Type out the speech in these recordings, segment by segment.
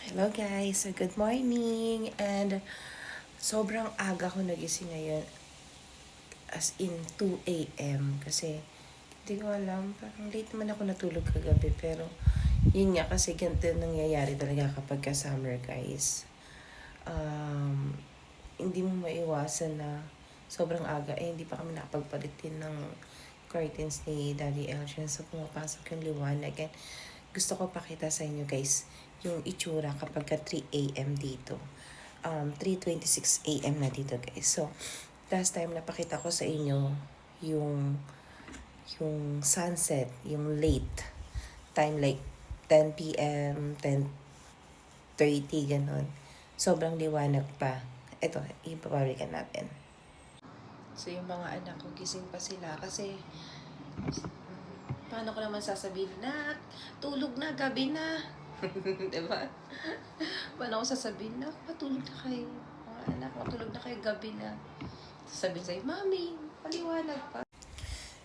Hello guys, so good morning and sobrang aga ko nagising ngayon as in 2 a.m. kasi hindi ko alam, parang late naman ako natulog kagabi pero yun nga kasi ganito nangyayari talaga kapag ka summer guys. Hindi mo maiwasan na sobrang aga hindi pa kami nakapagpalitin ng curtains ni Daddy Elgin so pumapasok yung liwanag and gusto ko pakita sa inyo guys yung itsura kapag ka 3 a.m. dito. 3:26 a.m. na dito guys. So, last time napakita ko sa inyo yung sunset, yung late time like 10 p.m., 10:30, ganon. Sobrang liwanag pa. Ito, ipaparikan natin. So, yung mga anak ko, gising pa sila kasi paano ko naman sasabihin na tulog na, gabi na. Diba? Paano ko sasabihin na matulog na kayo. Mga anak, matulog na kayo, gabi na. Sasabihin sa'yo, Mami, maliwanag pa.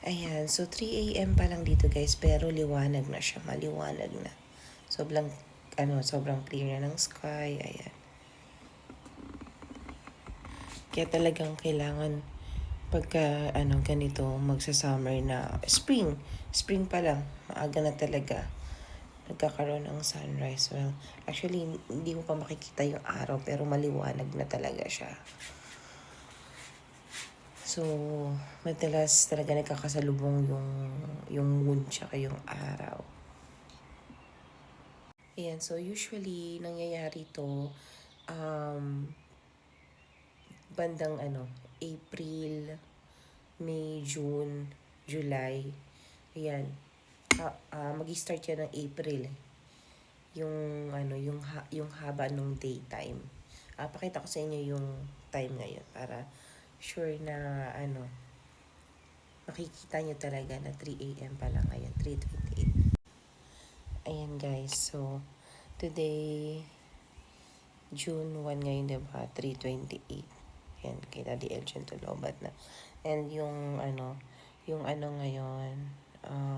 Ayan, so 3 a.m. pa lang dito guys, pero liwanag na siya, maliwanag na. Sobrang clear na ng sky, ayan. Kaya talagang kailangan pagka ganito magsa-summer na spring pa lang, maaga na talaga nagkakaroon ng sunrise. Well, actually hindi mo pa makikita yung araw pero maliwanag na talaga siya. So, madalas talaga nagkakasalubong yung moon tsaka yung araw. Ayan, so usually nangyayari to bandang April, May, June, July. Ayan. Magi-start yan ng April. Yung haba ng daytime. Pakita ko sa inyo yung time ngayon para sure na makikita nyo talaga na 3 a.m. pa lang ngayon, 3:28. Ayan guys, so today June 1 ngayon, diba? 3:28. Ayan, kay Daddy Elgin to lobat na. And yung ngayon,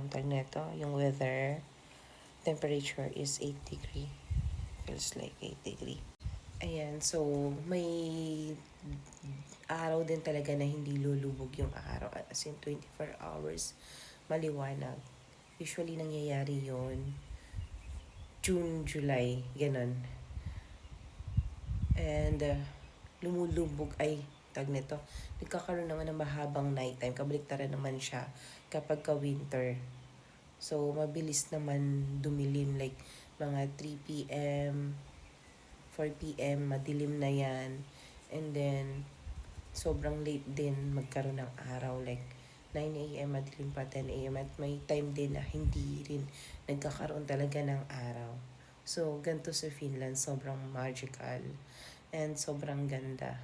tag neto, yung weather, temperature is 8 degree. Feels like 8 degree. Ayan, so may araw din talaga na hindi lulubog yung araw. As in 24 hours, maliwanag. Usually nangyayari yon June, July, ganun. And lumulubog nagkakaroon naman ng mahabang nighttime. Kabaliktaran naman siya kapag ka winter. So, mabilis naman dumilim like mga 3 p.m., 4 p.m., madilim na yan. And then, sobrang late din magkaroon ng araw like 9 a.m. madilim pa 10 a.m. At may time din na hindi rin nagkakaroon talaga ng araw. So, ganito sa Finland, sobrang magical and sobrang ganda.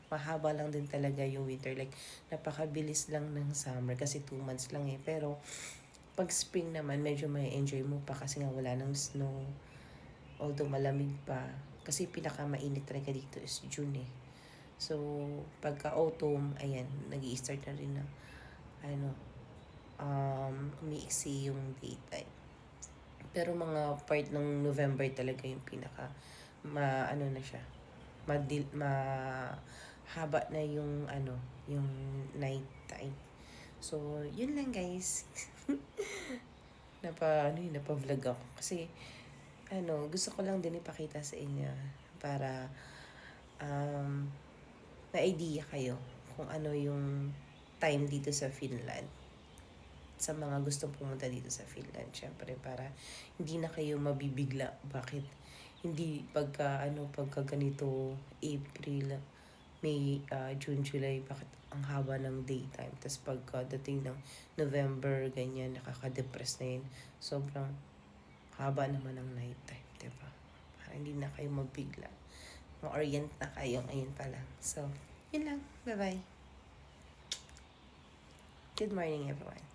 Mahaba lang din talaga yung winter. Like, napakabilis lang ng summer kasi 2 months lang eh. Pero, pag spring naman, medyo may enjoy mo pa kasi nga wala ng snow. Although malamig pa. Kasi pinakamainit talaga dito is June eh. So, pagka autumn, ayan, nag-i-start na rin na, umiiksi yung daytime. Pero mga part ng November talaga yung pinaka, na siya, haba na yung, yung night time. So, yun lang guys. Napa-vlog ako. Kasi, gusto ko lang din ipakita sa inyo para, na-idea kayo kung ano yung time dito sa Finland. Sa mga gustong pumunta dito sa Finland, syempre para hindi na kayo mabibigla. Bakit hindi pagka ganito April, May, June, July, bakit ang haba ng daytime? Tapos pagka dating ng November, ganyan, nakaka-depress na yun. Sobrang haba naman ng nighttime, diba? Para hindi na kayo mabigla. Ma-orient na kayo ngayon pa lang. So, yun lang. Bye-bye. Good morning, everyone.